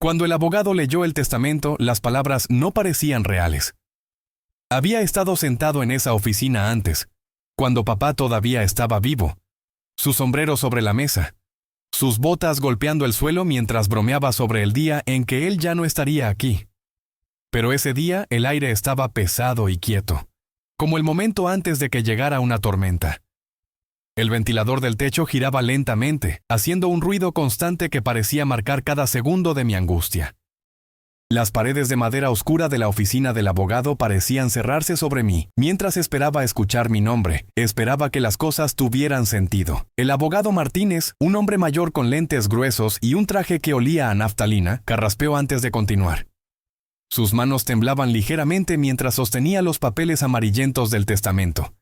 Cuando el abogado leyó el testamento, las palabras no parecían reales. Había estado sentado en esa oficina antes, cuando papá todavía estaba vivo, su sombrero sobre la mesa, sus botas golpeando el suelo mientras bromeaba sobre el día en que él ya no estaría aquí. Pero ese día el aire estaba pesado y quieto, como el momento antes de que llegara una tormenta. El ventilador del techo giraba lentamente, haciendo un ruido constante que parecía marcar cada segundo de mi angustia. Las paredes de madera oscura de la oficina del abogado parecían cerrarse sobre mí, mientras esperaba escuchar mi nombre, esperaba que las cosas tuvieran sentido. El abogado Martínez, un hombre mayor con lentes gruesos y un traje que olía a naftalina, carraspeó antes de continuar. Sus manos temblaban ligeramente mientras sostenía los papeles amarillentos del testamento.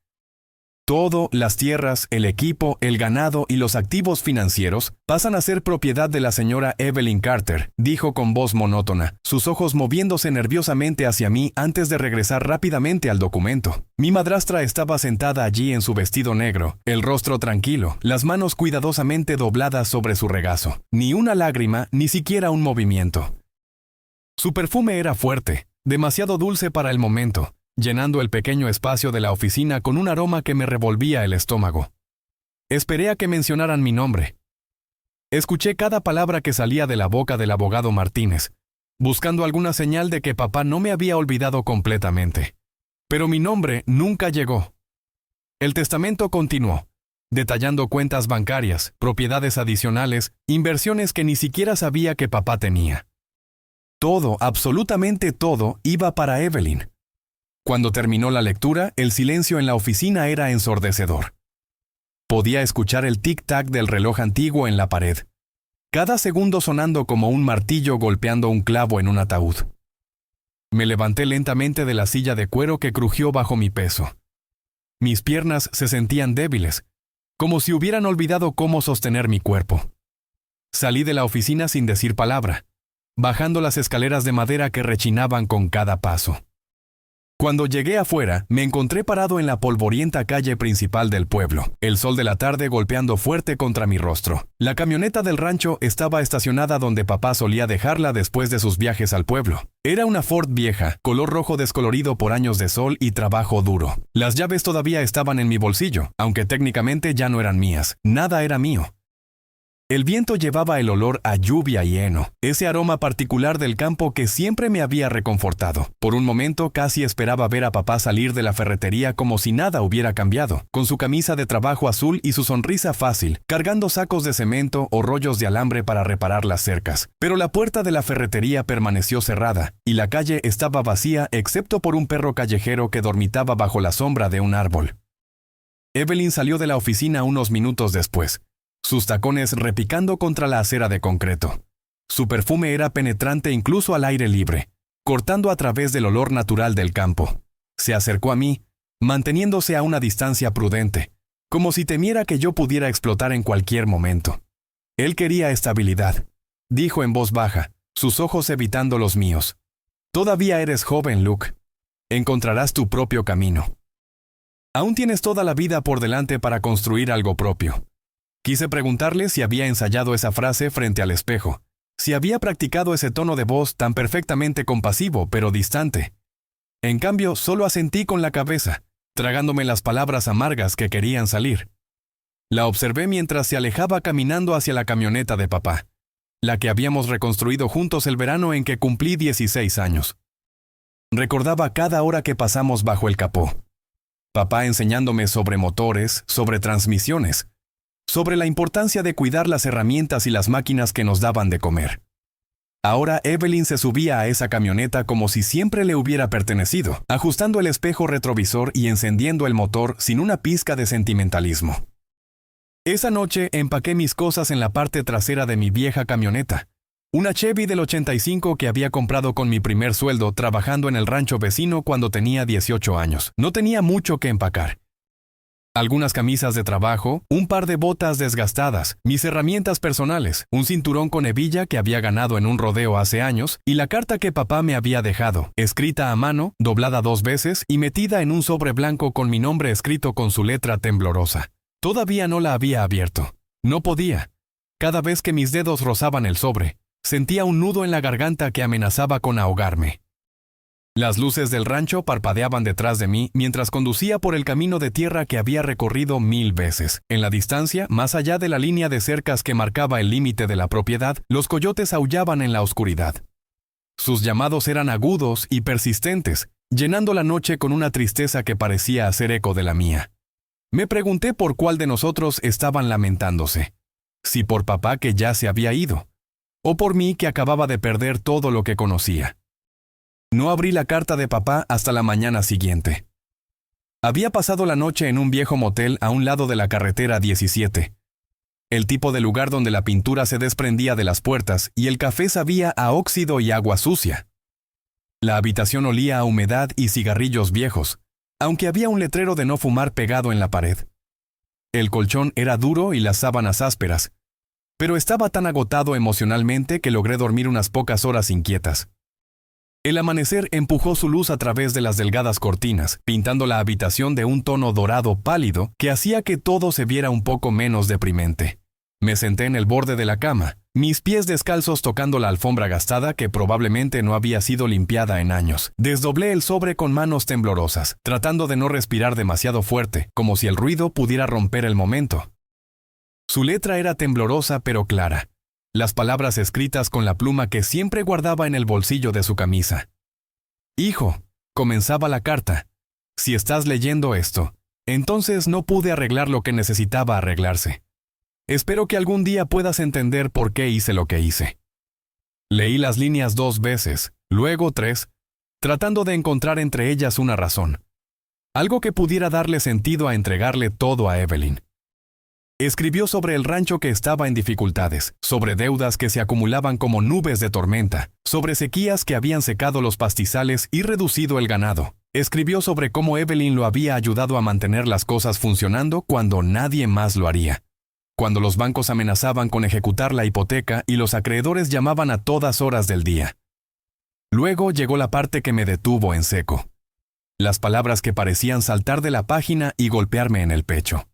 Todo, las tierras, el equipo, el ganado y los activos financieros, pasan a ser propiedad de la señora Evelyn Carter, dijo con voz monótona, sus ojos moviéndose nerviosamente hacia mí antes de regresar rápidamente al documento. Mi madrastra estaba sentada allí en su vestido negro, el rostro tranquilo, las manos cuidadosamente dobladas sobre su regazo. Ni una lágrima, ni siquiera un movimiento. Su perfume era fuerte, demasiado dulce para el momento, llenando el pequeño espacio de la oficina con un aroma que me revolvía el estómago. Esperé a que mencionaran mi nombre. Escuché cada palabra que salía de la boca del abogado Martínez, buscando alguna señal de que papá no me había olvidado completamente. Pero mi nombre nunca llegó. El testamento continuó, detallando cuentas bancarias, propiedades adicionales, inversiones que ni siquiera sabía que papá tenía. Todo, absolutamente todo, iba para Evelyn. Cuando terminó la lectura, el silencio en la oficina era ensordecedor. Podía escuchar el tic-tac del reloj antiguo en la pared, cada segundo sonando como un martillo golpeando un clavo en un ataúd. Me levanté lentamente de la silla de cuero que crujió bajo mi peso. Mis piernas se sentían débiles, como si hubieran olvidado cómo sostener mi cuerpo. Salí de la oficina sin decir palabra, bajando las escaleras de madera que rechinaban con cada paso. Cuando llegué afuera, me encontré parado en la polvorienta calle principal del pueblo, el sol de la tarde golpeando fuerte contra mi rostro. La camioneta del rancho estaba estacionada donde papá solía dejarla después de sus viajes al pueblo. Era una Ford vieja, color rojo descolorido por años de sol y trabajo duro. Las llaves todavía estaban en mi bolsillo, aunque técnicamente ya no eran mías. Nada era mío. El viento llevaba el olor a lluvia y heno, ese aroma particular del campo que siempre me había reconfortado. Por un momento casi esperaba ver a papá salir de la ferretería como si nada hubiera cambiado, con su camisa de trabajo azul y su sonrisa fácil, cargando sacos de cemento o rollos de alambre para reparar las cercas. Pero la puerta de la ferretería permaneció cerrada, y la calle estaba vacía excepto por un perro callejero que dormitaba bajo la sombra de un árbol. Evelyn salió de la oficina unos minutos después, sus tacones repicando contra la acera de concreto. Su perfume era penetrante incluso al aire libre, cortando a través del olor natural del campo. Se acercó a mí, manteniéndose a una distancia prudente, como si temiera que yo pudiera explotar en cualquier momento. Él quería estabilidad, dijo en voz baja, sus ojos evitando los míos. Todavía eres joven, Luke. Encontrarás tu propio camino. Aún tienes toda la vida por delante para construir algo propio. Quise preguntarle si había ensayado esa frase frente al espejo, si había practicado ese tono de voz tan perfectamente compasivo pero distante. En cambio, solo asentí con la cabeza, tragándome las palabras amargas que querían salir. La observé mientras se alejaba caminando hacia la camioneta de papá, la que habíamos reconstruido juntos el verano en que cumplí 16 años. Recordaba cada hora que pasamos bajo el capó. Papá enseñándome sobre motores, sobre transmisiones, sobre la importancia de cuidar las herramientas y las máquinas que nos daban de comer. Ahora Evelyn se subía a esa camioneta como si siempre le hubiera pertenecido, ajustando el espejo retrovisor y encendiendo el motor sin una pizca de sentimentalismo. Esa noche empaqué mis cosas en la parte trasera de mi vieja camioneta, una Chevy del 85 que había comprado con mi primer sueldo trabajando en el rancho vecino cuando tenía 18 años. No tenía mucho que empacar. Algunas camisas de trabajo, un par de botas desgastadas, mis herramientas personales, un cinturón con hebilla que había ganado en un rodeo hace años y la carta que papá me había dejado, escrita a mano, doblada 2 veces y metida en un sobre blanco con mi nombre escrito con su letra temblorosa. Todavía no la había abierto. No podía. Cada vez que mis dedos rozaban el sobre, Sentía un nudo en la garganta que amenazaba con ahogarme. Las luces del rancho parpadeaban detrás de mí mientras conducía por el camino de tierra que había recorrido 1000 veces. En la distancia, más allá de la línea de cercas que marcaba el límite de la propiedad, los coyotes aullaban en la oscuridad. Sus llamados eran agudos y persistentes, llenando la noche con una tristeza que parecía hacer eco de la mía. Me pregunté por cuál de nosotros estaban lamentándose. Si por papá que ya se había ido, o por mí que acababa de perder todo lo que conocía. No abrí la carta de papá hasta la mañana siguiente. Había pasado la noche en un viejo motel a un lado de la carretera 17. El tipo de lugar donde la pintura se desprendía de las puertas y el café sabía a óxido y agua sucia. La habitación olía a humedad y cigarrillos viejos, aunque había un letrero de no fumar pegado en la pared. El colchón era duro y las sábanas ásperas, pero estaba tan agotado emocionalmente que logré dormir unas pocas horas inquietas. El amanecer empujó su luz a través de las delgadas cortinas, pintando la habitación de un tono dorado pálido que hacía que todo se viera un poco menos deprimente. Me senté en el borde de la cama, mis pies descalzos tocando la alfombra gastada que probablemente no había sido limpiada en años. Desdoblé el sobre con manos temblorosas, tratando de no respirar demasiado fuerte, como si el ruido pudiera romper el momento. Su letra era temblorosa pero clara. Las palabras escritas con la pluma que siempre guardaba en el bolsillo de su camisa. «Hijo», comenzaba la carta, «si estás leyendo esto, entonces no pude arreglar lo que necesitaba arreglarse. Espero que algún día puedas entender por qué hice lo que hice». Leí las líneas 2 veces, luego 3, tratando de encontrar entre ellas una razón. Algo que pudiera darle sentido a entregarle todo a Evelyn. Escribió sobre el rancho que estaba en dificultades, sobre deudas que se acumulaban como nubes de tormenta, sobre sequías que habían secado los pastizales y reducido el ganado. Escribió sobre cómo Evelyn lo había ayudado a mantener las cosas funcionando cuando nadie más lo haría. Cuando los bancos amenazaban con ejecutar la hipoteca y los acreedores llamaban a todas horas del día. Luego llegó la parte que me detuvo en seco. Las palabras que parecían saltar de la página y golpearme en el pecho.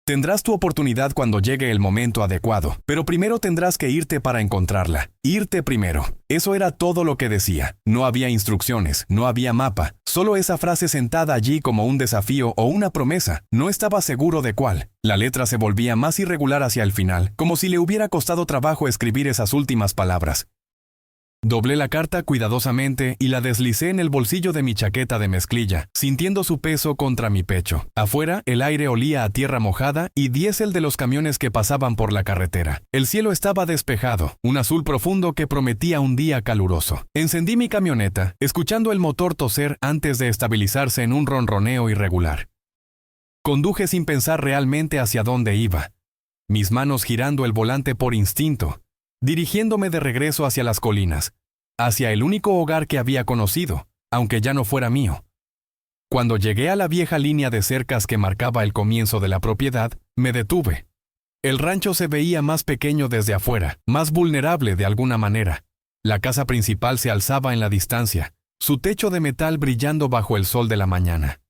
Tendrás tu oportunidad cuando llegue el momento adecuado, pero primero tendrás que irte para encontrarla. Irte primero. Eso era todo lo que decía. No había instrucciones, no había mapa, solo esa frase sentada allí como un desafío o una promesa. No estaba seguro de cuál. La letra se volvía más irregular hacia el final, como si le hubiera costado trabajo escribir esas últimas palabras. Doblé la carta cuidadosamente y la deslicé en el bolsillo de mi chaqueta de mezclilla, sintiendo su peso contra mi pecho. Afuera, el aire olía a tierra mojada y diésel de los camiones que pasaban por la carretera. El cielo estaba despejado, un azul profundo que prometía un día caluroso. Encendí mi camioneta, escuchando el motor toser antes de estabilizarse en un ronroneo irregular. Conduje sin pensar realmente hacia dónde iba, mis manos girando el volante por instinto, dirigiéndome de regreso hacia las colinas, hacia el único hogar que había conocido, aunque ya no fuera mío. Cuando llegué a la vieja línea de cercas que marcaba el comienzo de la propiedad, me detuve. El rancho se veía más pequeño desde afuera, más vulnerable de alguna manera. La casa principal se alzaba en la distancia, su techo de metal brillando bajo el sol de la mañana.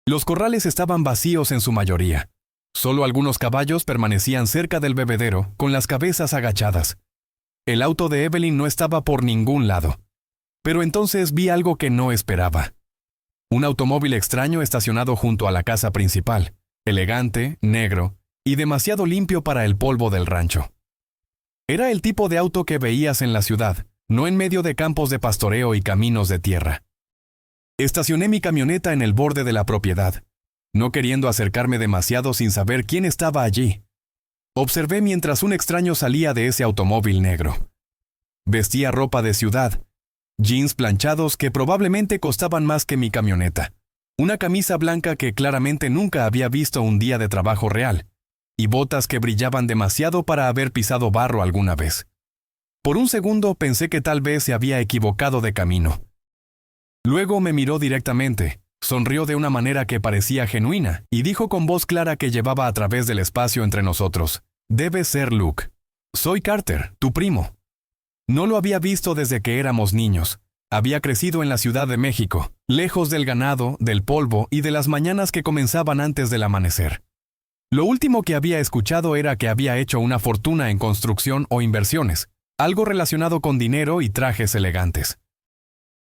Los corrales estaban vacíos en su mayoría. Solo algunos caballos permanecían cerca del bebedero, con las cabezas agachadas. El auto de Evelyn no estaba por ningún lado. Pero entonces vi algo que no esperaba. Un automóvil extraño estacionado junto a la casa principal, elegante, negro y demasiado limpio para el polvo del rancho. Era el tipo de auto que veías en la ciudad, no en medio de campos de pastoreo y caminos de tierra. Estacioné mi camioneta en el borde de la propiedad, no queriendo acercarme demasiado sin saber quién estaba allí. Observé mientras un extraño salía de ese automóvil negro. Vestía ropa de ciudad, jeans planchados que probablemente costaban más que mi camioneta, una camisa blanca que claramente nunca había visto un día de trabajo real, y botas que brillaban demasiado para haber pisado barro alguna vez. Por un segundo pensé que tal vez se había equivocado de camino. Luego me miró directamente. Sonrió de una manera que parecía genuina y dijo con voz clara que llevaba a través del espacio entre nosotros: «Debe ser Luke. Soy Carter, tu primo». No lo había visto desde que éramos niños. Había crecido en la Ciudad de México, lejos del ganado, del polvo y de las mañanas que comenzaban antes del amanecer. Lo último que había escuchado era que había hecho una fortuna en construcción o inversiones, algo relacionado con dinero y trajes elegantes.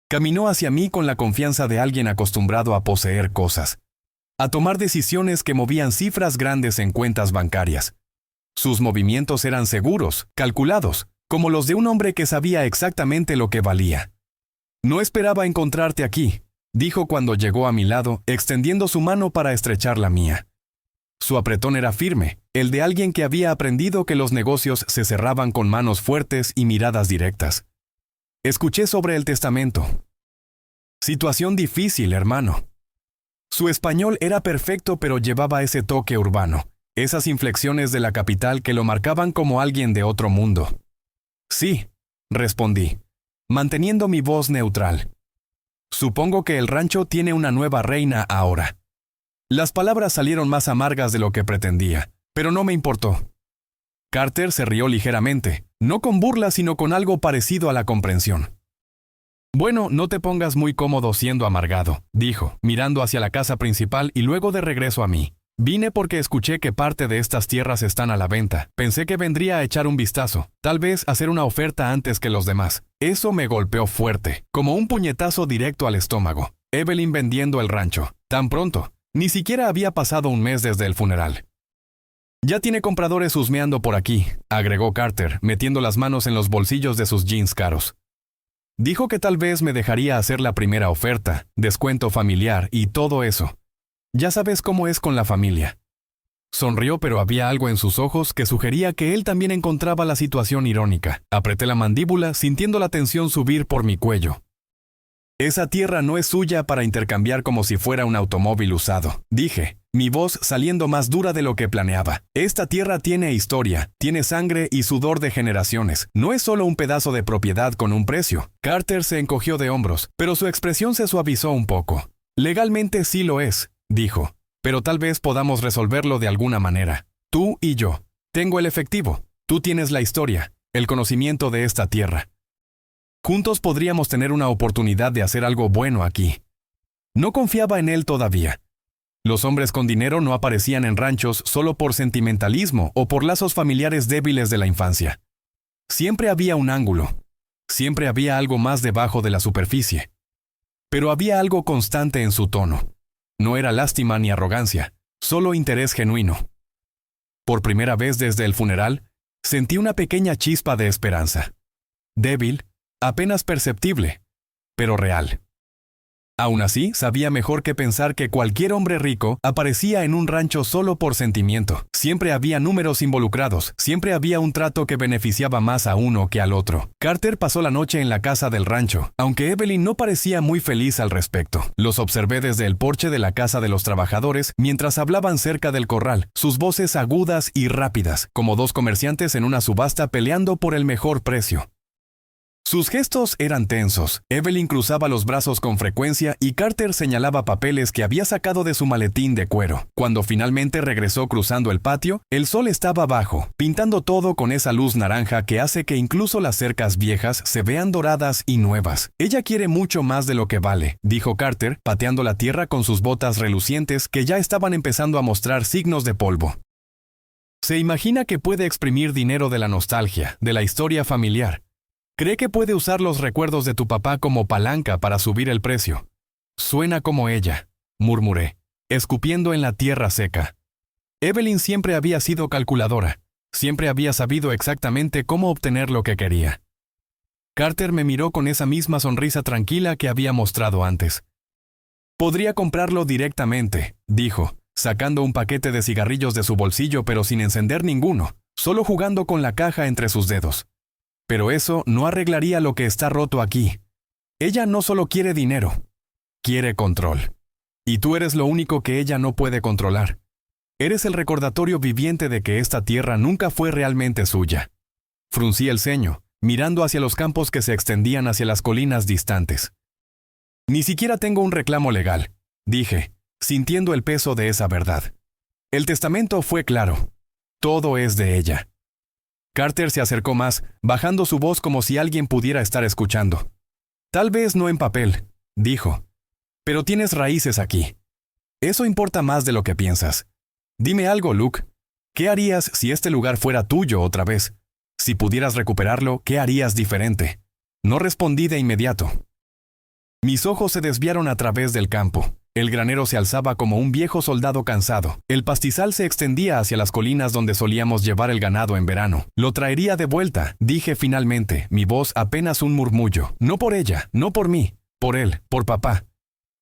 Caminó hacia mí con la confianza de alguien acostumbrado a poseer cosas, a tomar decisiones que movían cifras grandes en cuentas bancarias. Sus movimientos eran seguros, calculados, como los de un hombre que sabía exactamente lo que valía. «No esperaba encontrarte aquí», dijo cuando llegó a mi lado, extendiendo su mano para estrechar la mía. Su apretón era firme, el de alguien que había aprendido que los negocios se cerraban con manos fuertes y miradas directas. Escuché sobre el testamento. Situación difícil, hermano. Su español era perfecto, pero llevaba ese toque urbano, esas inflexiones de la capital que lo marcaban como alguien de otro mundo. Sí, respondí, manteniendo mi voz neutral. Supongo que el rancho tiene una nueva reina ahora. Las palabras salieron más amargas de lo que pretendía, pero no me importó. Carter se rió ligeramente, no con burla sino con algo parecido a la comprensión. «Bueno, no te pongas muy cómodo siendo amargado», dijo, mirando hacia la casa principal y luego de regreso a mí. «Vine porque escuché que parte de estas tierras están a la venta. Pensé que vendría a echar un vistazo, tal vez hacer una oferta antes que los demás». Eso me golpeó fuerte, como un puñetazo directo al estómago. Evelyn vendiendo el rancho. Tan pronto. Ni siquiera había pasado un mes desde el funeral. «Ya tiene compradores husmeando por aquí», agregó Carter, metiendo las manos en los bolsillos de sus jeans caros. Dijo que tal vez me dejaría hacer la primera oferta, descuento familiar y todo eso. Ya sabes cómo es con la familia. Sonrió, pero había algo en sus ojos que sugería que él también encontraba la situación irónica. Apreté la mandíbula, sintiendo la tensión subir por mi cuello. «Esa tierra no es suya para intercambiar como si fuera un automóvil usado», dije, mi voz saliendo más dura de lo que planeaba. «Esta tierra tiene historia, tiene sangre y sudor de generaciones. No es solo un pedazo de propiedad con un precio». Carter se encogió de hombros, pero su expresión se suavizó un poco. «Legalmente sí lo es», dijo, «pero tal vez podamos resolverlo de alguna manera. Tú y yo. Tengo el efectivo. Tú tienes la historia, el conocimiento de esta tierra. Juntos podríamos tener una oportunidad de hacer algo bueno aquí». No confiaba en él todavía. Los hombres con dinero no aparecían en ranchos solo por sentimentalismo o por lazos familiares débiles de la infancia. Siempre había un ángulo. Siempre había algo más debajo de la superficie. Pero había algo constante en su tono. No era lástima ni arrogancia, solo interés genuino. Por primera vez desde el funeral, sentí una pequeña chispa de esperanza. Débil, apenas perceptible, pero real. Aún así, sabía mejor que pensar que cualquier hombre rico aparecía en un rancho solo por sentimiento. Siempre había números involucrados, siempre había un trato que beneficiaba más a uno que al otro. Carter pasó la noche en la casa del rancho, aunque Evelyn no parecía muy feliz al respecto. Los observé desde el porche de la casa de los trabajadores mientras hablaban cerca del corral, sus voces agudas y rápidas, como dos comerciantes en una subasta peleando por el mejor precio. Sus gestos eran tensos. Evelyn cruzaba los brazos con frecuencia y Carter señalaba papeles que había sacado de su maletín de cuero. Cuando finalmente regresó cruzando el patio, el sol estaba bajo, pintando todo con esa luz naranja que hace que incluso las cercas viejas se vean doradas y nuevas. «Ella quiere mucho más de lo que vale», dijo Carter, pateando la tierra con sus botas relucientes que ya estaban empezando a mostrar signos de polvo. «Se imagina que puede exprimir dinero de la nostalgia, de la historia familiar. Cree que puede usar los recuerdos de tu papá como palanca para subir el precio». «Suena como ella», murmuré, escupiendo en la tierra seca. Evelyn siempre había sido calculadora, siempre había sabido exactamente cómo obtener lo que quería. Carter me miró con esa misma sonrisa tranquila que había mostrado antes. «Podría comprarlo directamente», dijo, sacando un paquete de cigarrillos de su bolsillo pero sin encender ninguno, solo jugando con la caja entre sus dedos. «Pero eso no arreglaría lo que está roto aquí. Ella no solo quiere dinero, quiere control. Y tú eres lo único que ella no puede controlar. Eres el recordatorio viviente de que esta tierra nunca fue realmente suya». Fruncí el ceño, mirando hacia los campos que se extendían hacia las colinas distantes. «Ni siquiera tengo un reclamo legal», dije, sintiendo el peso de esa verdad. «El testamento fue claro. Todo es de ella». Carter se acercó más, bajando su voz como si alguien pudiera estar escuchando. «Tal vez no en papel», dijo, «pero tienes raíces aquí. Eso importa más de lo que piensas. Dime algo, Luke. ¿Qué harías si este lugar fuera tuyo otra vez? Si pudieras recuperarlo, ¿qué harías diferente? No respondí de inmediato. Mis ojos se desviaron a través del campo. El granero se alzaba como un viejo soldado cansado. El pastizal se extendía hacia las colinas donde solíamos llevar el ganado en verano. Lo traería de vuelta, dije finalmente, mi voz apenas un murmullo. No por ella, no por mí, por él, por papá.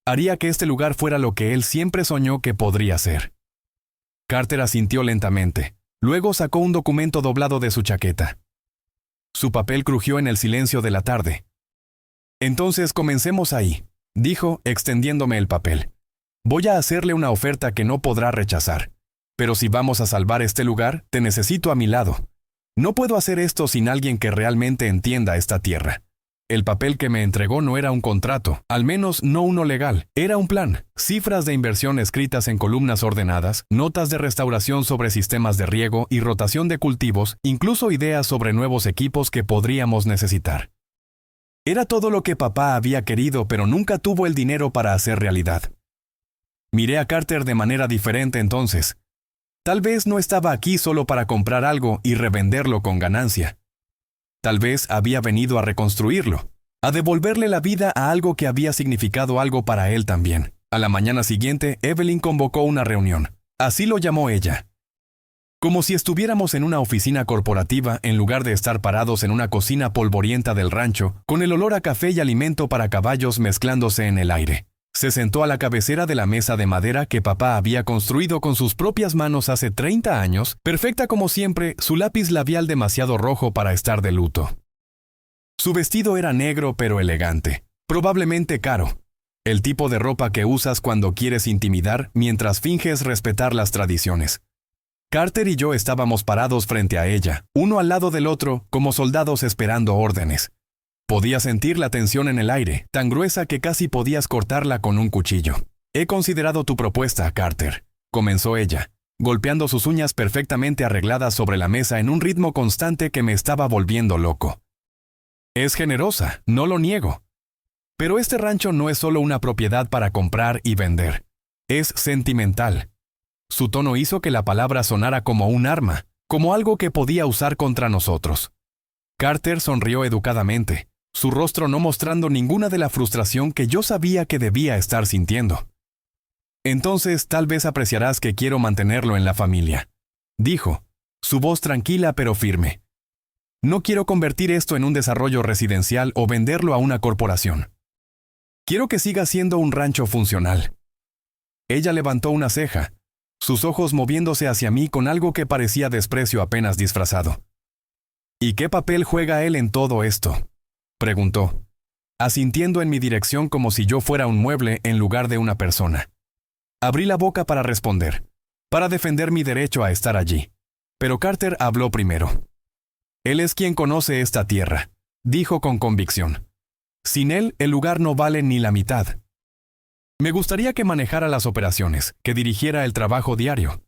Haría que este lugar fuera lo que él siempre soñó que podría ser. Carter asintió lentamente. Luego sacó un documento doblado de su chaqueta. Su papel crujió en el silencio de la tarde. Entonces comencemos ahí, dijo, extendiéndome el papel. Voy a hacerle una oferta que no podrá rechazar. Pero si vamos a salvar este lugar, te necesito a mi lado. No puedo hacer esto sin alguien que realmente entienda esta tierra. El papel que me entregó no era un contrato, al menos no uno legal. Era un plan, cifras de inversión escritas en columnas ordenadas, notas de restauración sobre sistemas de riego y rotación de cultivos, incluso ideas sobre nuevos equipos que podríamos necesitar. Era todo lo que papá había querido, pero nunca tuvo el dinero para hacer realidad. Miré a Carter de manera diferente entonces. Tal vez no estaba aquí solo para comprar algo y revenderlo con ganancia. Tal vez había venido a reconstruirlo, a devolverle la vida a algo que había significado algo para él también. A la mañana siguiente, Evelyn convocó una reunión. Así lo llamó ella. Como si estuviéramos en una oficina corporativa en lugar de estar parados en una cocina polvorienta del rancho, con el olor a café y alimento para caballos mezclándose en el aire. Se sentó a la cabecera de la mesa de madera que papá había construido con sus propias manos hace 30 años, perfecta como siempre, su lápiz labial demasiado rojo para estar de luto. Su vestido era negro pero elegante, probablemente caro. El tipo de ropa que usas cuando quieres intimidar mientras finges respetar las tradiciones. Carter y yo estábamos parados frente a ella, uno al lado del otro, como soldados esperando órdenes. Podía sentir la tensión en el aire, tan gruesa que casi podías cortarla con un cuchillo. He considerado tu propuesta, Carter, comenzó ella, golpeando sus uñas perfectamente arregladas sobre la mesa en un ritmo constante que me estaba volviendo loco. Es generosa, no lo niego. Pero este rancho no es solo una propiedad para comprar y vender. Es sentimental. Su tono hizo que la palabra sonara como un arma, como algo que podía usar contra nosotros. Carter sonrió educadamente, su rostro no mostrando ninguna de la frustración que yo sabía que debía estar sintiendo. Entonces tal vez apreciarás que quiero mantenerlo en la familia, dijo, su voz tranquila pero firme. No quiero convertir esto en un desarrollo residencial o venderlo a una corporación. Quiero que siga siendo un rancho funcional. Ella levantó una ceja, sus ojos moviéndose hacia mí con algo que parecía desprecio apenas disfrazado. ¿Y qué papel juega él en todo esto?, preguntó, asintiendo en mi dirección como si yo fuera un mueble en lugar de una persona. Abrí la boca para responder, para defender mi derecho a estar allí. Pero Carter habló primero. Él es quien conoce esta tierra, dijo con convicción. Sin él, el lugar no vale ni la mitad. Me gustaría que manejara las operaciones, que dirigiera el trabajo diario.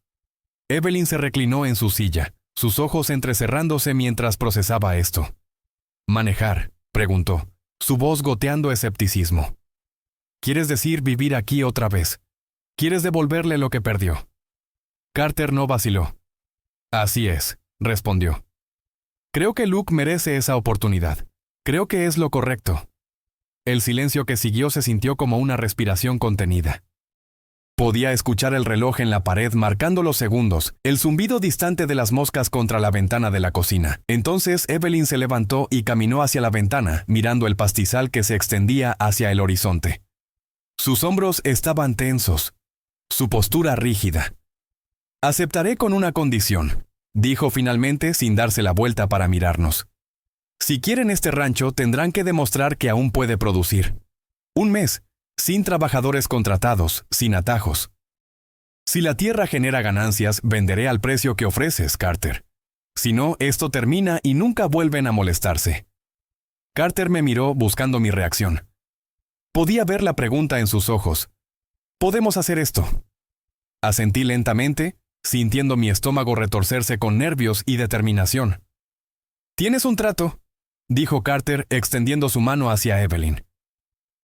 Evelyn se reclinó en su silla, sus ojos entrecerrándose mientras procesaba esto. ¿Manejar?, preguntó, su voz goteando escepticismo. ¿Quieres decir vivir aquí otra vez? ¿Quieres devolverle lo que perdió? Carter no vaciló. Así es, respondió. Creo que Luke merece esa oportunidad. Creo que es lo correcto. El silencio que siguió se sintió como una respiración contenida. Podía escuchar el reloj en la pared marcando los segundos, el zumbido distante de las moscas contra la ventana de la cocina. Entonces Evelyn se levantó y caminó hacia la ventana, mirando el pastizal que se extendía hacia el horizonte. Sus hombros estaban tensos, su postura rígida. Aceptaré con una condición, dijo finalmente sin darse la vuelta para mirarnos. Si quieren este rancho, tendrán que demostrar que aún puede producir. Un mes, sin trabajadores contratados, sin atajos. Si la tierra genera ganancias, venderé al precio que ofreces, Carter. Si no, esto termina y nunca vuelven a molestarse. Carter me miró buscando mi reacción. Podía ver la pregunta en sus ojos. ¿Podemos hacer esto? Asentí lentamente, sintiendo mi estómago retorcerse con nervios y determinación. ¿Tienes un trato?, dijo Carter extendiendo su mano hacia Evelyn.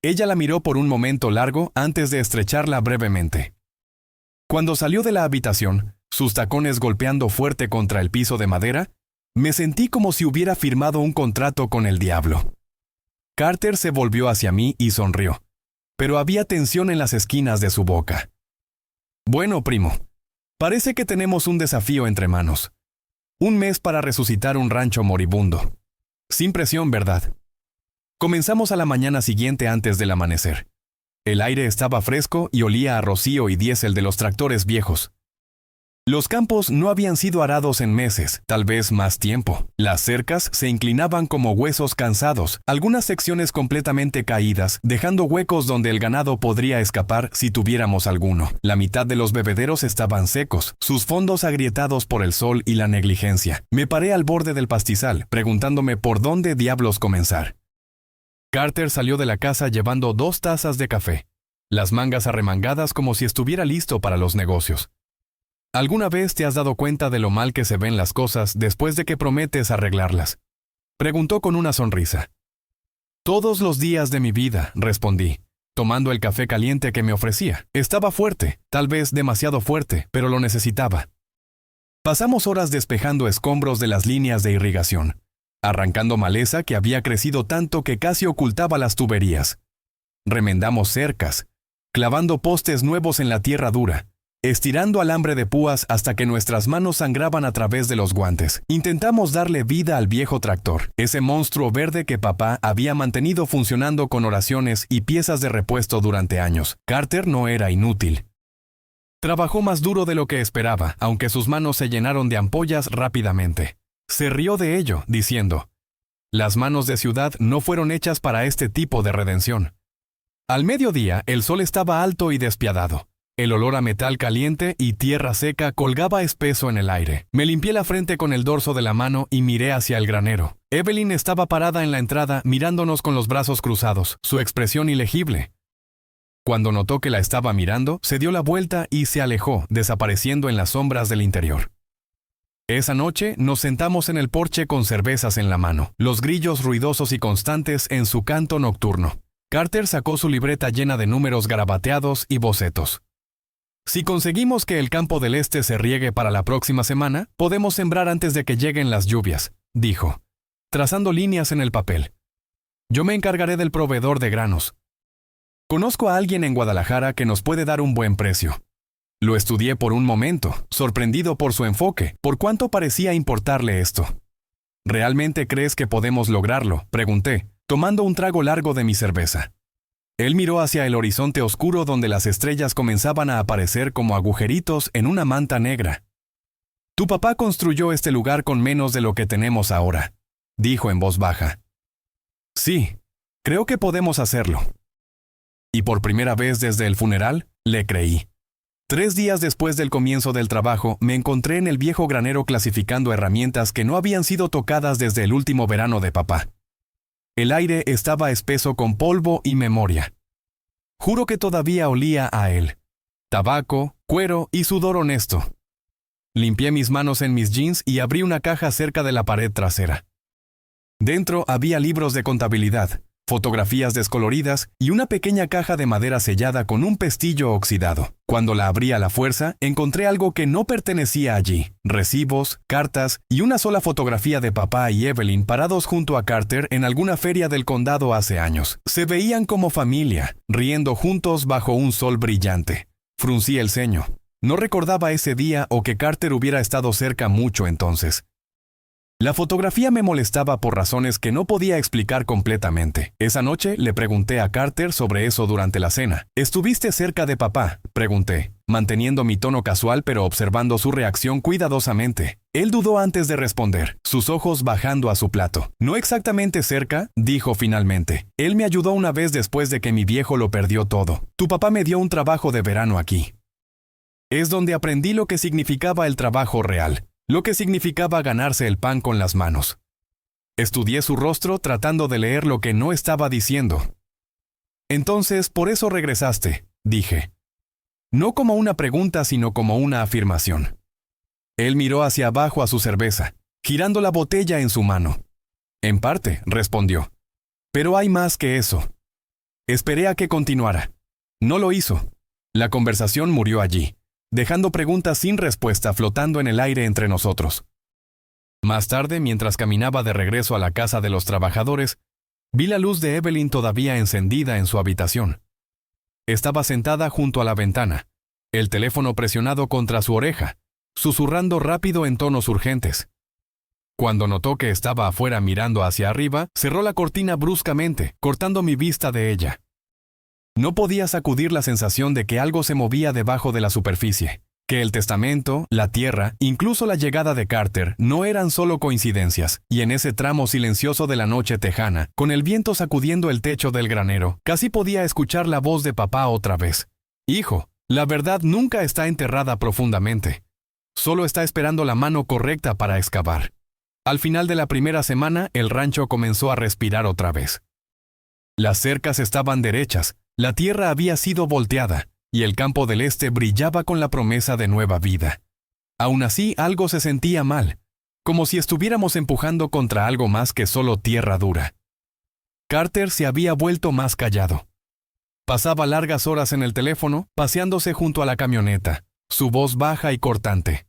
Ella la miró por un momento largo antes de estrecharla brevemente. Cuando salió de la habitación, sus tacones golpeando fuerte contra el piso de madera, Me sentí como si hubiera firmado un contrato con el diablo. Carter se volvió hacia mí y sonrió, pero había tensión en las esquinas de su boca. Bueno, primo, parece que tenemos un desafío entre manos. Un mes para resucitar un rancho moribundo. Sin presión, ¿verdad? Comenzamos a la mañana siguiente antes del amanecer. El aire estaba fresco y olía a rocío y diésel de los tractores viejos. Los campos no habían sido arados en meses, tal vez más tiempo. Las cercas se inclinaban como huesos cansados, algunas secciones completamente caídas, dejando huecos donde el ganado podría escapar si tuviéramos alguno. La mitad de los bebederos estaban secos, sus fondos agrietados por el sol y la negligencia. Me paré al borde del pastizal, preguntándome por dónde diablos comenzar. Carter salió de la casa llevando 2 tazas de café, las mangas arremangadas como si estuviera listo para los negocios. ¿Alguna vez te has dado cuenta de lo mal que se ven las cosas después de que prometes arreglarlas? Preguntó con una sonrisa. Todos los días de mi vida, respondí, tomando el café caliente que me ofrecía. Estaba fuerte, tal vez demasiado fuerte, pero lo necesitaba. Pasamos horas despejando escombros de las líneas de irrigación, arrancando maleza que había crecido tanto que casi ocultaba las tuberías. Remendamos cercas, clavando postes nuevos en la tierra dura, estirando alambre de púas hasta que nuestras manos sangraban a través de los guantes. Intentamos darle vida al viejo tractor, ese monstruo verde que papá había mantenido funcionando con oraciones y piezas de repuesto durante años. Carter no era inútil. Trabajó más duro de lo que esperaba, aunque sus manos se llenaron de ampollas rápidamente. Se rió de ello, diciendo, «Las manos de ciudad no fueron hechas para este tipo de redención». Al mediodía, el sol estaba alto y despiadado. El olor a metal caliente y tierra seca colgaba espeso en el aire. Me limpié la frente con el dorso de la mano y miré hacia el granero. Evelyn estaba parada en la entrada mirándonos con los brazos cruzados, su expresión ilegible. Cuando notó que la estaba mirando, se dio la vuelta y se alejó, desapareciendo en las sombras del interior. Esa noche nos sentamos en el porche con cervezas en la mano, los grillos ruidosos y constantes en su canto nocturno. Carter sacó su libreta llena de números garabateados y bocetos. Si conseguimos que el campo del este se riegue para la próxima semana, podemos sembrar antes de que lleguen las lluvias, dijo, trazando líneas en el papel. Yo me encargaré del proveedor de granos. Conozco a alguien en Guadalajara que nos puede dar un buen precio. Lo estudié por un momento, sorprendido por su enfoque, por cuánto parecía importarle esto. ¿Realmente crees que podemos lograrlo?, pregunté, tomando un trago largo de mi cerveza. Él miró hacia el horizonte oscuro donde las estrellas comenzaban a aparecer como agujeritos en una manta negra. Tu papá construyó este lugar con menos de lo que tenemos ahora, dijo en voz baja. Sí, creo que podemos hacerlo. Y por primera vez desde el funeral, le creí. 3 días después del comienzo del trabajo, me encontré en el viejo granero clasificando herramientas que no habían sido tocadas desde el último verano de papá. El aire estaba espeso con polvo y memoria. Juro que todavía olía a él. Tabaco, cuero y sudor honesto. Limpié mis manos en mis jeans y abrí una caja cerca de la pared trasera. Dentro había libros de contabilidad, fotografías descoloridas y una pequeña caja de madera sellada con un pestillo oxidado. Cuando la abrí a la fuerza, encontré algo que no pertenecía allí. Recibos, cartas y una sola fotografía de papá y Evelyn parados junto a Carter en alguna feria del condado hace años. Se veían como familia, riendo juntos bajo un sol brillante. Fruncí el ceño. No recordaba ese día o que Carter hubiera estado cerca mucho entonces. La fotografía me molestaba por razones que no podía explicar completamente. Esa noche le pregunté a Carter sobre eso durante la cena. ¿Estuviste cerca de papá?, pregunté, manteniendo mi tono casual pero observando su reacción cuidadosamente. Él dudó antes de responder, sus ojos bajando a su plato. No exactamente cerca, dijo finalmente. Él me ayudó una vez después de que mi viejo lo perdió todo. Tu papá me dio un trabajo de verano aquí. Es donde aprendí lo que significaba el trabajo real. Lo que significaba ganarse el pan con las manos. Estudié su rostro tratando de leer lo que no estaba diciendo. Entonces, por eso regresaste, dije. No como una pregunta, sino como una afirmación. Él miró hacia abajo a su cerveza, girando la botella en su mano. En parte, respondió. Pero hay más que eso. Esperé a que continuara. No lo hizo. La conversación murió allí, dejando preguntas sin respuesta flotando en el aire entre nosotros. Más tarde, mientras caminaba de regreso a la casa de los trabajadores, vi la luz de Evelyn todavía encendida en su habitación. Estaba sentada junto a la ventana, el teléfono presionado contra su oreja, susurrando rápido en tonos urgentes. Cuando notó que estaba afuera mirando hacia arriba, cerró la cortina bruscamente, cortando mi vista de ella. No podía sacudir la sensación de que algo se movía debajo de la superficie, que el testamento, la tierra, incluso la llegada de Carter, no eran solo coincidencias, y en ese tramo silencioso de la noche tejana, con el viento sacudiendo el techo del granero, casi podía escuchar la voz de papá otra vez. Hijo, la verdad nunca está enterrada profundamente. Solo está esperando la mano correcta para excavar. Al final de la primera semana, el rancho comenzó a respirar otra vez. Las cercas estaban derechas, la tierra había sido volteada, y el campo del este brillaba con la promesa de nueva vida. Aún así, algo se sentía mal, como si estuviéramos empujando contra algo más que solo tierra dura. Carter se había vuelto más callado. Pasaba largas horas en el teléfono, paseándose junto a la camioneta, su voz baja y cortante.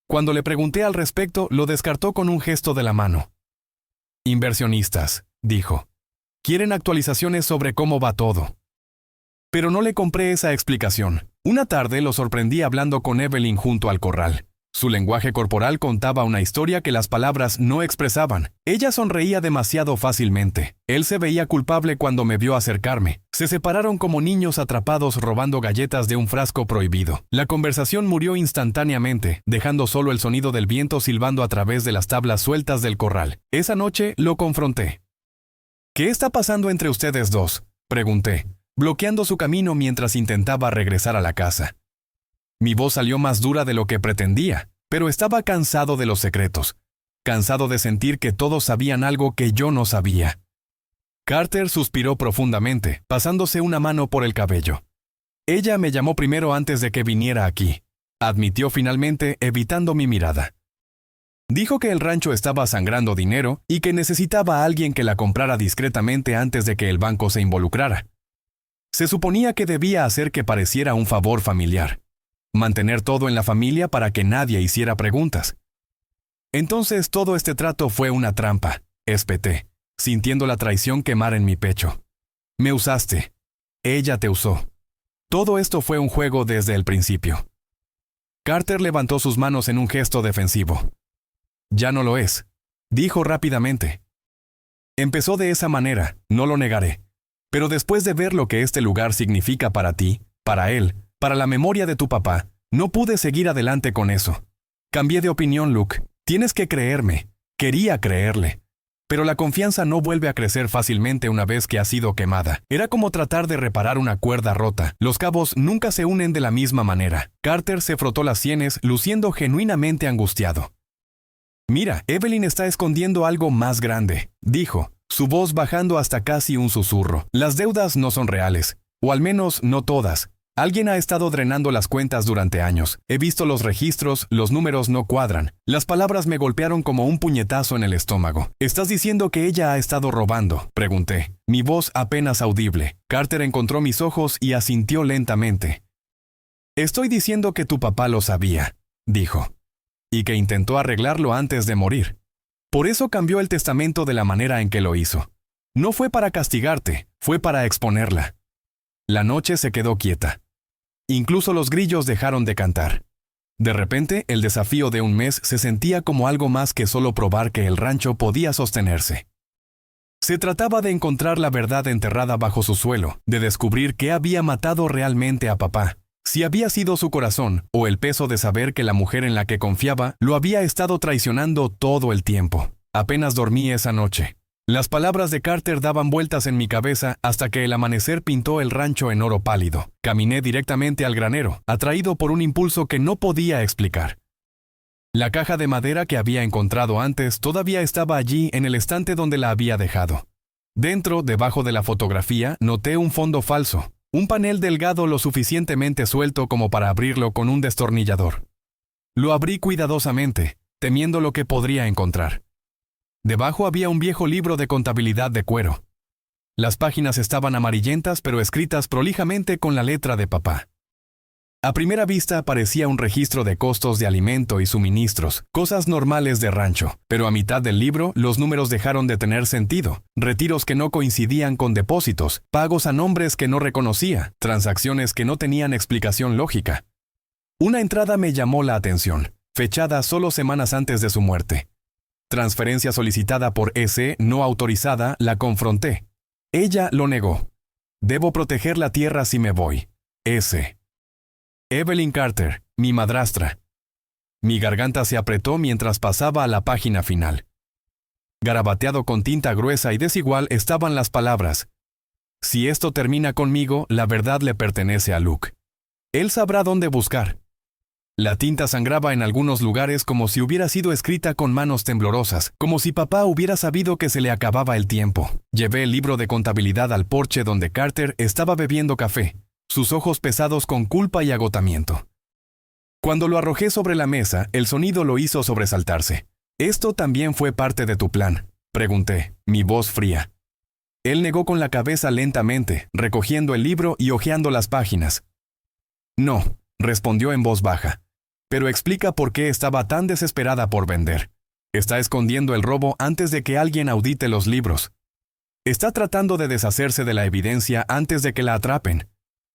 Cuando le pregunté al respecto, lo descartó con un gesto de la mano. Inversionistas, dijo. Quieren actualizaciones sobre cómo va todo. Pero no le compré esa explicación. Una tarde lo sorprendí hablando con Evelyn junto al corral. Su lenguaje corporal contaba una historia que las palabras no expresaban. Ella sonreía demasiado fácilmente. Él se veía culpable cuando me vio acercarme. Se separaron como niños atrapados robando galletas de un frasco prohibido. La conversación murió instantáneamente, dejando solo el sonido del viento silbando a través de las tablas sueltas del corral. Esa noche lo confronté. ¿Qué está pasando entre ustedes dos?, pregunté, bloqueando su camino mientras intentaba regresar a la casa. Mi voz salió más dura de lo que pretendía, pero estaba cansado de los secretos, cansado de sentir que todos sabían algo que yo no sabía. Carter suspiró profundamente, pasándose una mano por el cabello. Ella me llamó primero antes de que viniera aquí, admitió finalmente, evitando mi mirada. Dijo que el rancho estaba sangrando dinero y que necesitaba a alguien que la comprara discretamente antes de que el banco se involucrara. Se suponía que debía hacer que pareciera un favor familiar. Mantener todo en la familia para que nadie hiciera preguntas. Entonces todo este trato fue una trampa, espeté, sintiendo la traición quemar en mi pecho. Me usaste. Ella te usó. Todo esto fue un juego desde el principio. Carter levantó sus manos en un gesto defensivo. Ya no lo es, dijo rápidamente. Empezó de esa manera, no lo negaré. Pero después de ver lo que este lugar significa para ti, para él, para la memoria de tu papá, no pude seguir adelante con eso. Cambié de opinión, Luke. Tienes que creerme. Quería creerle. Pero la confianza no vuelve a crecer fácilmente una vez que ha sido quemada. Era como tratar de reparar una cuerda rota. Los cabos nunca se unen de la misma manera. Carter se frotó las sienes, luciendo genuinamente angustiado. Mira, Evelyn está escondiendo algo más grande, dijo, su voz bajando hasta casi un susurro. Las deudas no son reales, o al menos no todas. Alguien ha estado drenando las cuentas durante años. He visto los registros, los números no cuadran. Las palabras me golpearon como un puñetazo en el estómago. ¿Estás diciendo que ella ha estado robando?, pregunté, mi voz apenas audible. Carter encontró mis ojos y asintió lentamente. Estoy diciendo que tu papá lo sabía, dijo, y que intentó arreglarlo antes de morir. Por eso cambió el testamento de la manera en que lo hizo. No fue para castigarte, fue para exponerla. La noche se quedó quieta. Incluso los grillos dejaron de cantar. De repente, el desafío de un mes se sentía como algo más que solo probar que el rancho podía sostenerse. Se trataba de encontrar la verdad enterrada bajo su suelo, de descubrir qué había matado realmente a papá. Si había sido su corazón, o el peso de saber que la mujer en la que confiaba lo había estado traicionando todo el tiempo. Apenas dormí esa noche. Las palabras de Carter daban vueltas en mi cabeza hasta que el amanecer pintó el rancho en oro pálido. Caminé directamente al granero, atraído por un impulso que no podía explicar. La caja de madera que había encontrado antes todavía estaba allí en el estante donde la había dejado. Dentro, debajo de la fotografía, noté un fondo falso. Un panel delgado lo suficientemente suelto como para abrirlo con un destornillador. Lo abrí cuidadosamente, temiendo lo que podría encontrar. Debajo había un viejo libro de contabilidad de cuero. Las páginas estaban amarillentas pero escritas prolijamente con la letra de papá. A primera vista parecía un registro de costos de alimento y suministros, cosas normales de rancho, pero a mitad del libro los números dejaron de tener sentido, retiros que no coincidían con depósitos, pagos a nombres que no reconocía, transacciones que no tenían explicación lógica. Una entrada me llamó la atención, fechada solo semanas antes de su muerte. Transferencia solicitada por S, no autorizada, la confronté. Ella lo negó. Debo proteger la tierra si me voy. S. Evelyn Carter, mi madrastra. Mi garganta se apretó mientras pasaba a la página final. Garabateado con tinta gruesa y desigual estaban las palabras: si esto termina conmigo, la verdad le pertenece a Luke. Él sabrá dónde buscar. La tinta sangraba en algunos lugares como si hubiera sido escrita con manos temblorosas, como si papá hubiera sabido que se le acababa el tiempo. Llevé el libro de contabilidad al porche donde Carter estaba bebiendo café, sus ojos pesados con culpa y agotamiento. Cuando lo arrojé sobre la mesa, el sonido lo hizo sobresaltarse. ¿Esto también fue parte de tu plan?, pregunté, mi voz fría. Él negó con la cabeza lentamente, recogiendo el libro y hojeando las páginas. No, respondió en voz baja. Pero explica por qué estaba tan desesperada por vender. Está escondiendo el robo antes de que alguien audite los libros. Está tratando de deshacerse de la evidencia antes de que la atrapen.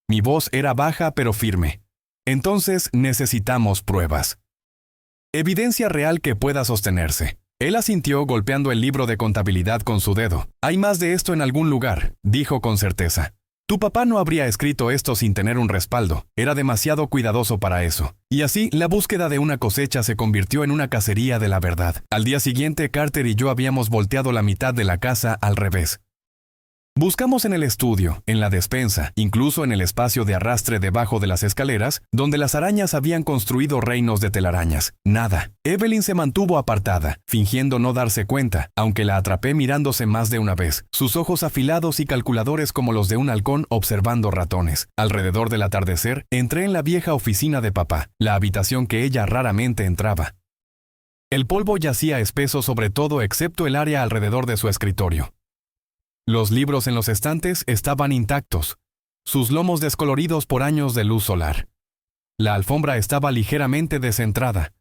Mi voz era baja pero firme. Entonces necesitamos pruebas. Evidencia real que pueda sostenerse. Él asintió golpeando el libro de contabilidad con su dedo. Hay más de esto en algún lugar, dijo con certeza. Tu papá no habría escrito esto sin tener un respaldo. Era demasiado cuidadoso para eso. Y así, la búsqueda de una cosecha se convirtió en una cacería de la verdad. Al día siguiente, Carter y yo habíamos volteado la mitad de la casa al revés. Buscamos en el estudio, en la despensa, incluso en el espacio de arrastre debajo de las escaleras, donde las arañas habían construido reinos de telarañas. Nada. Evelyn se mantuvo apartada, fingiendo no darse cuenta, aunque la atrapé mirándose más de una vez, sus ojos afilados y calculadores como los de un halcón observando ratones. Alrededor del atardecer, entré en la vieja oficina de papá, la habitación que ella raramente entraba. El polvo yacía espeso sobre todo excepto el área alrededor de su escritorio. Los libros en los estantes estaban intactos, sus lomos descoloridos por años de luz solar. La alfombra estaba ligeramente descentrada,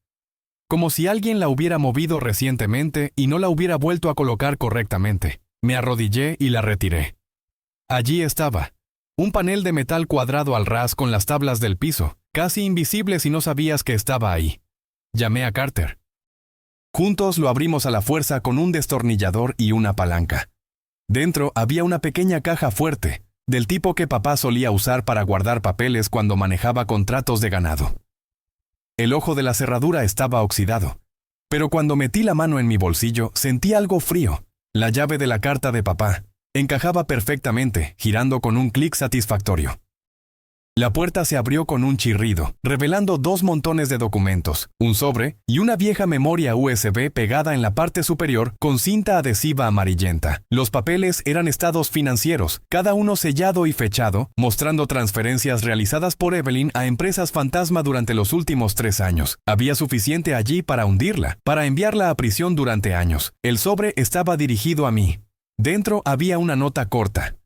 como si alguien la hubiera movido recientemente y no la hubiera vuelto a colocar correctamente. Me arrodillé y la retiré. Allí estaba, un panel de metal cuadrado al ras con las tablas del piso, casi invisible si no sabías que estaba ahí. Llamé a Carter. Juntos lo abrimos a la fuerza con un destornillador y una palanca. Dentro había una pequeña caja fuerte, del tipo que papá solía usar para guardar papeles cuando manejaba contratos de ganado. El ojo de la cerradura estaba oxidado, pero cuando metí la mano en mi bolsillo sentí algo frío. La llave de la carta de papá encajaba perfectamente, girando con un clic satisfactorio. La puerta se abrió con un chirrido, revelando 2 montones de documentos, un sobre y una vieja memoria USB pegada en la parte superior con cinta adhesiva amarillenta. Los papeles eran estados financieros, cada uno sellado y fechado, mostrando transferencias realizadas por Evelyn a empresas fantasma durante los últimos 3 años. Había suficiente allí para hundirla, para enviarla a prisión durante años. El sobre estaba dirigido a mí. Dentro había una nota corta.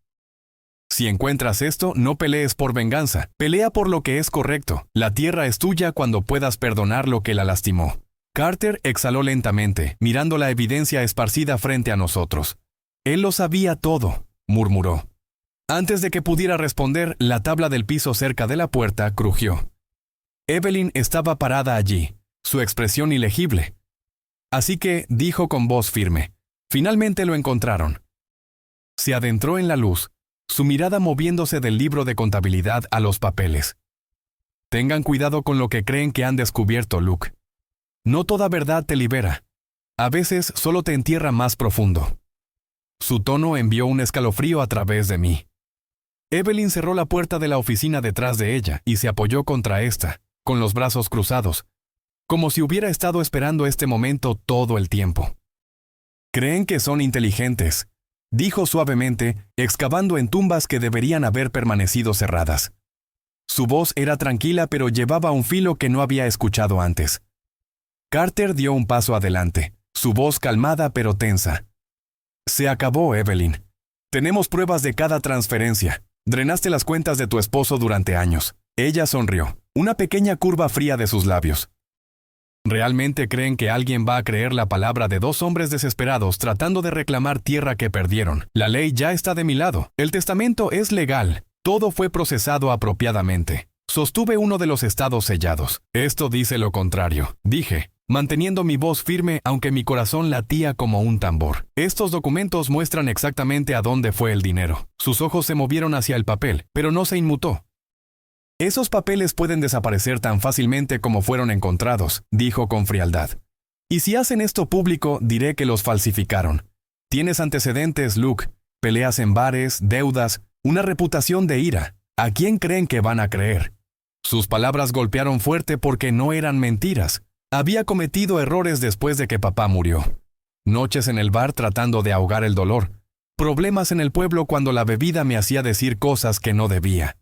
Si encuentras esto, no pelees por venganza, pelea por lo que es correcto. La tierra es tuya cuando puedas perdonar lo que la lastimó. Carter exhaló lentamente, mirando la evidencia esparcida frente a nosotros. Él lo sabía todo, murmuró. Antes de que pudiera responder, la tabla del piso cerca de la puerta crujió. Evelyn estaba parada allí, su expresión ilegible. Así que, dijo con voz firme, finalmente lo encontraron. Se adentró en la luz, su mirada moviéndose del libro de contabilidad a los papeles. Tengan cuidado con lo que creen que han descubierto, Luke. No toda verdad te libera. A veces solo te entierra más profundo. Su tono envió un escalofrío a través de mí. Evelyn cerró la puerta de la oficina detrás de ella y se apoyó contra esta, con los brazos cruzados, como si hubiera estado esperando este momento todo el tiempo. Creen que son inteligentes, dijo suavemente, excavando en tumbas que deberían haber permanecido cerradas. Su voz era tranquila pero llevaba un filo que no había escuchado antes. Carter dio un paso adelante, su voz calmada pero tensa. Se acabó, Evelyn. Tenemos pruebas de cada transferencia. Drenaste las cuentas de tu esposo durante años. Ella sonrió, una pequeña curva fría de sus labios. ¿Realmente creen que alguien va a creer la palabra de dos hombres desesperados tratando de reclamar tierra que perdieron? La ley ya está de mi lado. El testamento es legal. Todo fue procesado apropiadamente. Sostuve uno de los estados sellados. Esto dice lo contrario, dije, manteniendo mi voz firme aunque mi corazón latía como un tambor. Estos documentos muestran exactamente a dónde fue el dinero. Sus ojos se movieron hacia el papel, pero no se inmutó. Esos papeles pueden desaparecer tan fácilmente como fueron encontrados, dijo con frialdad. Y si hacen esto público, diré que los falsificaron. Tienes antecedentes, Luke, peleas en bares, deudas, una reputación de ira. ¿A quién creen que van a creer? Sus palabras golpearon fuerte porque no eran mentiras. Había cometido errores después de que papá murió. Noches en el bar tratando de ahogar el dolor. Problemas en el pueblo cuando la bebida me hacía decir cosas que no debía.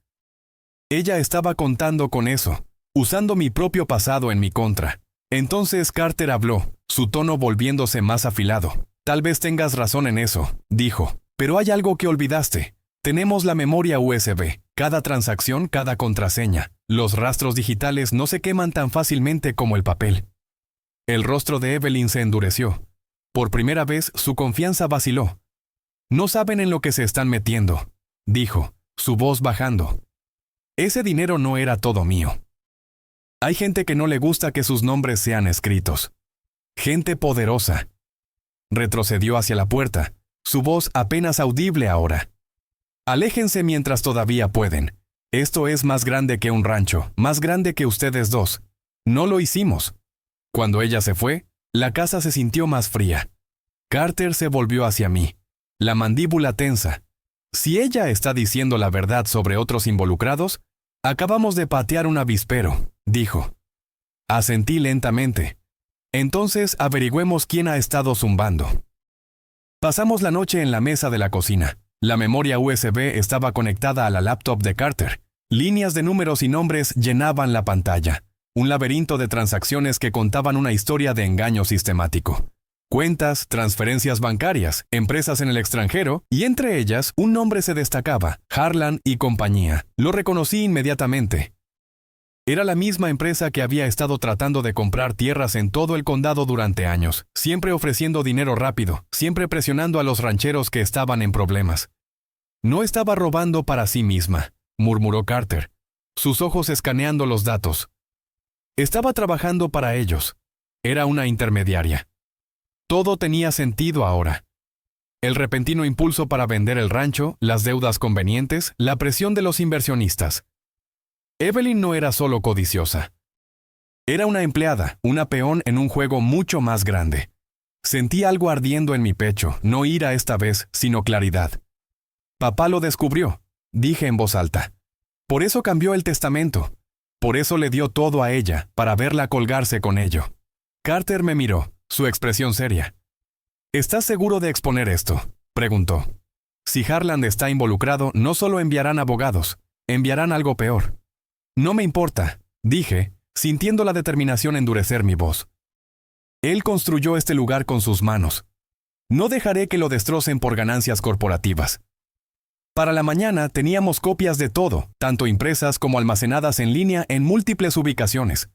Ella estaba contando con eso, usando mi propio pasado en mi contra. Entonces Carter habló, su tono volviéndose más afilado. Tal vez tengas razón en eso, dijo. Pero hay algo que olvidaste. Tenemos la memoria USB. Cada transacción, cada contraseña. Los rastros digitales no se queman tan fácilmente como el papel. El rostro de Evelyn se endureció. Por primera vez, su confianza vaciló. No saben en lo que se están metiendo, dijo, su voz bajando. Ese dinero no era todo mío. Hay gente que no le gusta que sus nombres sean escritos. Gente poderosa. Retrocedió hacia la puerta, su voz apenas audible ahora. Aléjense mientras todavía pueden. Esto es más grande que un rancho, más grande que ustedes dos. No lo hicimos. Cuando ella se fue, la casa se sintió más fría. Carter se volvió hacia mí, la mandíbula tensa. Si ella está diciendo la verdad sobre otros involucrados, acabamos de patear un avispero, dijo. Asentí lentamente. Entonces averigüemos quién ha estado zumbando. Pasamos la noche en la mesa de la cocina. La memoria USB estaba conectada a la laptop de Carter. Líneas de números y nombres llenaban la pantalla. Un laberinto de transacciones que contaban una historia de engaño sistemático. Cuentas, transferencias bancarias, empresas en el extranjero, y entre ellas un nombre se destacaba, Harlan y compañía. Lo reconocí inmediatamente. Era la misma empresa que había estado tratando de comprar tierras en todo el condado durante años, siempre ofreciendo dinero rápido, siempre presionando a los rancheros que estaban en problemas. No estaba robando para sí misma, murmuró Carter, sus ojos escaneando los datos. Estaba trabajando para ellos. Era una intermediaria. Todo tenía sentido ahora. El repentino impulso para vender el rancho, las deudas convenientes, la presión de los inversionistas. Evelyn no era solo codiciosa. Era una empleada, una peón en un juego mucho más grande. Sentí algo ardiendo en mi pecho, no ira esta vez, sino claridad. Papá lo descubrió, dije en voz alta. Por eso cambió el testamento. Por eso le dio todo a ella, para verla colgarse con ello. Carter me miró, su expresión seria. ¿Estás seguro de exponer esto?, preguntó. Si Harlan está involucrado, no solo enviarán abogados, enviarán algo peor. No me importa, dije, sintiendo la determinación endurecer mi voz. Él construyó este lugar con sus manos. No dejaré que lo destrocen por ganancias corporativas. Para la mañana teníamos copias de todo, tanto impresas como almacenadas en línea en múltiples ubicaciones.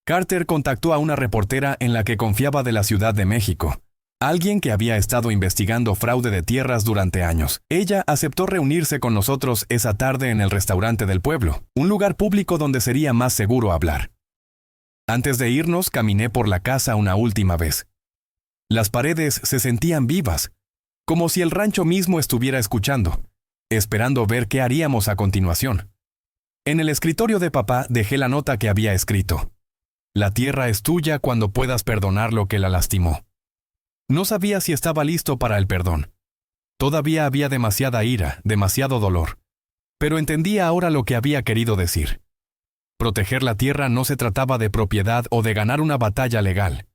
Carter contactó a una reportera en la que confiaba de la Ciudad de México, alguien que había estado investigando fraude de tierras durante años. Ella aceptó reunirse con nosotros esa tarde en el restaurante del pueblo, un lugar público donde sería más seguro hablar. Antes de irnos, caminé por la casa una última vez. Las paredes se sentían vivas, como si el rancho mismo estuviera escuchando, esperando ver qué haríamos a continuación. En el escritorio de papá dejé la nota que había escrito. La tierra es tuya cuando puedas perdonar lo que la lastimó. No sabía si estaba listo para el perdón. Todavía había demasiada ira, demasiado dolor. Pero entendía ahora lo que había querido decir. Proteger la tierra no se trataba de propiedad o de ganar una batalla legal.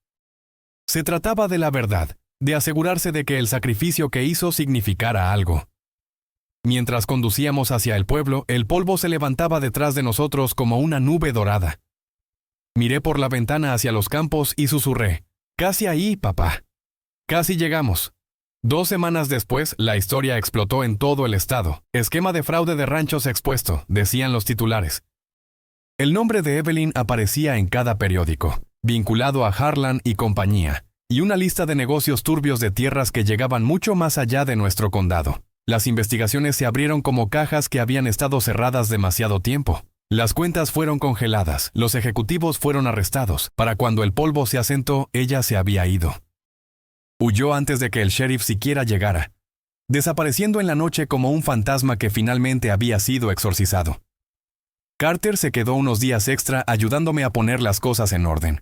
Se trataba de la verdad, de asegurarse de que el sacrificio que hizo significara algo. Mientras conducíamos hacia el pueblo, el polvo se levantaba detrás de nosotros como una nube dorada. Miré por la ventana hacia los campos y susurré, «Casi ahí, papá». Casi llegamos. 2 semanas después, la historia explotó en todo el estado. Esquema de fraude de ranchos expuesto, decían los titulares. El nombre de Evelyn aparecía en cada periódico, vinculado a Harlan y compañía, y una lista de negocios turbios de tierras que llegaban mucho más allá de nuestro condado. Las investigaciones se abrieron como cajas que habían estado cerradas demasiado tiempo. Las cuentas fueron congeladas, los ejecutivos fueron arrestados. Para cuando el polvo se asentó, ella se había ido. Huyó antes de que el sheriff siquiera llegara, desapareciendo en la noche como un fantasma que finalmente había sido exorcizado. Carter se quedó unos días extra ayudándome a poner las cosas en orden.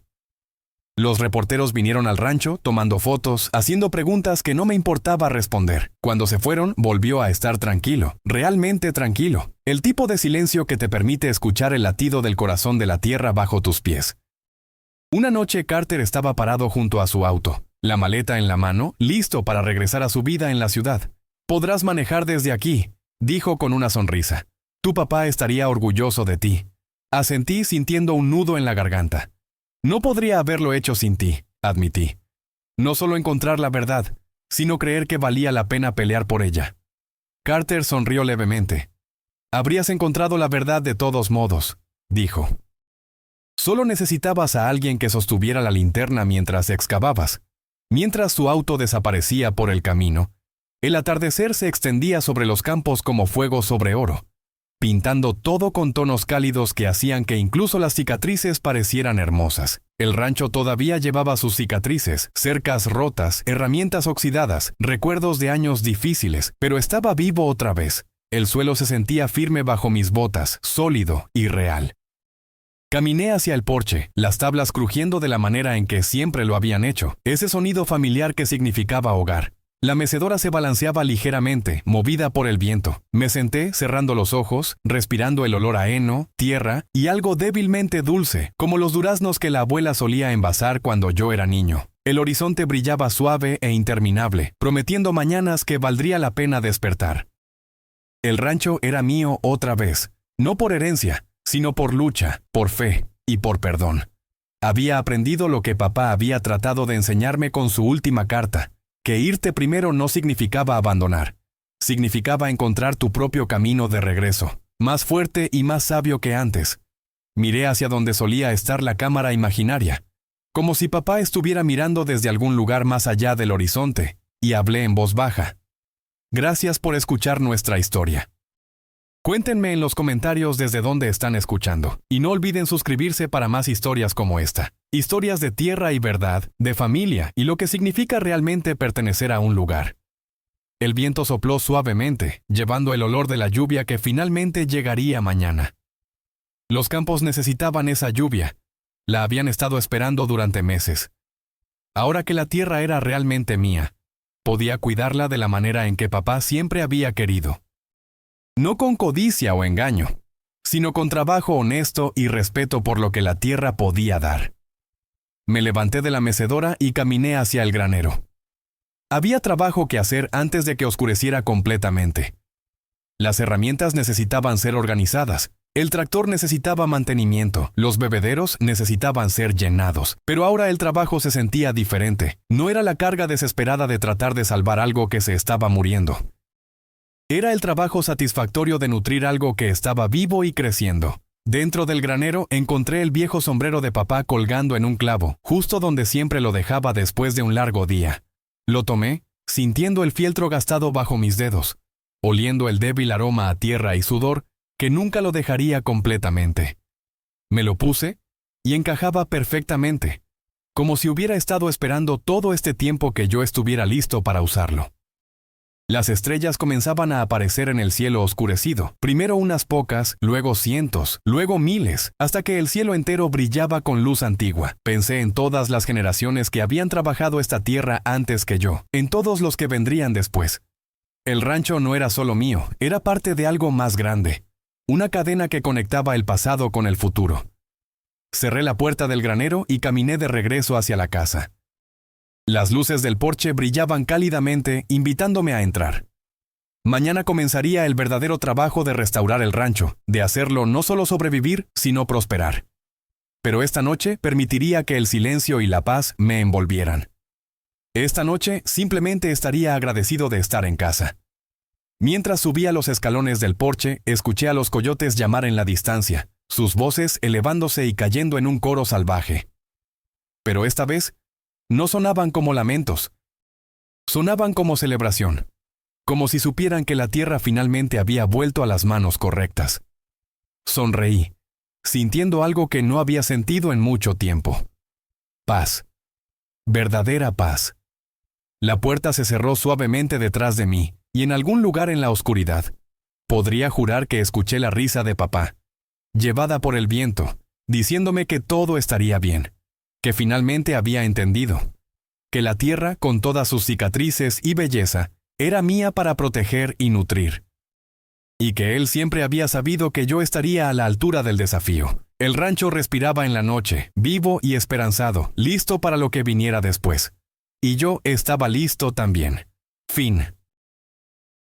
Los reporteros vinieron al rancho, tomando fotos, haciendo preguntas que no me importaba responder. Cuando se fueron, volvió a estar tranquilo, realmente tranquilo. El tipo de silencio que te permite escuchar el latido del corazón de la tierra bajo tus pies. Una noche Carter estaba parado junto a su auto, la maleta en la mano, listo para regresar a su vida en la ciudad. «Podrás manejar desde aquí», dijo con una sonrisa. «Tu papá estaría orgulloso de ti». Asentí sintiendo un nudo en la garganta. «No podría haberlo hecho sin ti», admití. «No solo encontrar la verdad, sino creer que valía la pena pelear por ella». Carter sonrió levemente. «Habrías encontrado la verdad de todos modos», dijo. «Solo necesitabas a alguien que sostuviera la linterna mientras excavabas». Mientras su auto desaparecía por el camino, el atardecer se extendía sobre los campos como fuego sobre oro, pintando todo con tonos cálidos que hacían que incluso las cicatrices parecieran hermosas. El rancho todavía llevaba sus cicatrices, cercas rotas, herramientas oxidadas, recuerdos de años difíciles, pero estaba vivo otra vez. El suelo se sentía firme bajo mis botas, sólido y real. Caminé hacia el porche, las tablas crujiendo de la manera en que siempre lo habían hecho, ese sonido familiar que significaba hogar. La mecedora se balanceaba ligeramente, movida por el viento. Me senté, cerrando los ojos, respirando el olor a heno, tierra y algo débilmente dulce, como los duraznos que la abuela solía envasar cuando yo era niño. El horizonte brillaba suave e interminable, prometiendo mañanas que valdría la pena despertar. El rancho era mío otra vez, no por herencia, sino por lucha, por fe y por perdón. Había aprendido lo que papá había tratado de enseñarme con su última carta, que irte primero no significaba abandonar. Significaba encontrar tu propio camino de regreso, más fuerte y más sabio que antes. Miré hacia donde solía estar la cámara imaginaria, como si papá estuviera mirando desde algún lugar más allá del horizonte, y hablé en voz baja. Gracias por escuchar nuestra historia. Cuéntenme en los comentarios desde dónde están escuchando, y no olviden suscribirse para más historias como esta. Historias de tierra y verdad, de familia y lo que significa realmente pertenecer a un lugar. El viento sopló suavemente, llevando el olor de la lluvia que finalmente llegaría mañana. Los campos necesitaban esa lluvia. La habían estado esperando durante meses. Ahora que la tierra era realmente mía, podía cuidarla de la manera en que papá siempre había querido. No con codicia o engaño, sino con trabajo honesto y respeto por lo que la tierra podía dar. Me levanté de la mecedora y caminé hacia el granero. Había trabajo que hacer antes de que oscureciera completamente. Las herramientas necesitaban ser organizadas, el tractor necesitaba mantenimiento, los bebederos necesitaban ser llenados, pero ahora el trabajo se sentía diferente. No era la carga desesperada de tratar de salvar algo que se estaba muriendo. Era el trabajo satisfactorio de nutrir algo que estaba vivo y creciendo. Dentro del granero encontré el viejo sombrero de papá colgando en un clavo, justo donde siempre lo dejaba después de un largo día. Lo tomé, sintiendo el fieltro gastado bajo mis dedos, oliendo el débil aroma a tierra y sudor que nunca lo dejaría completamente. Me lo puse y encajaba perfectamente, como si hubiera estado esperando todo este tiempo que yo estuviera listo para usarlo. Las estrellas comenzaban a aparecer en el cielo oscurecido, primero unas pocas, luego cientos, luego miles, hasta que el cielo entero brillaba con luz antigua. Pensé en todas las generaciones que habían trabajado esta tierra antes que yo, en todos los que vendrían después. El rancho no era solo mío, era parte de algo más grande, una cadena que conectaba el pasado con el futuro. Cerré la puerta del granero y caminé de regreso hacia la casa. Las luces del porche brillaban cálidamente, invitándome a entrar. Mañana comenzaría el verdadero trabajo de restaurar el rancho, de hacerlo no solo sobrevivir, sino prosperar. Pero esta noche permitiría que el silencio y la paz me envolvieran. Esta noche simplemente estaría agradecido de estar en casa. Mientras subía los escalones del porche, escuché a los coyotes llamar en la distancia, sus voces elevándose y cayendo en un coro salvaje. Pero esta vez, no sonaban como lamentos. Sonaban como celebración, como si supieran que la tierra finalmente había vuelto a las manos correctas. Sonreí, sintiendo algo que no había sentido en mucho tiempo. Paz. Verdadera paz. La puerta se cerró suavemente detrás de mí, y en algún lugar en la oscuridad, podría jurar que escuché la risa de papá, llevada por el viento, diciéndome que todo estaría bien, que finalmente había entendido, que la tierra, con todas sus cicatrices y belleza, era mía para proteger y nutrir, y que él siempre había sabido que yo estaría a la altura del desafío. El rancho respiraba en la noche, vivo y esperanzado, listo para lo que viniera después. Y yo estaba listo también. Fin.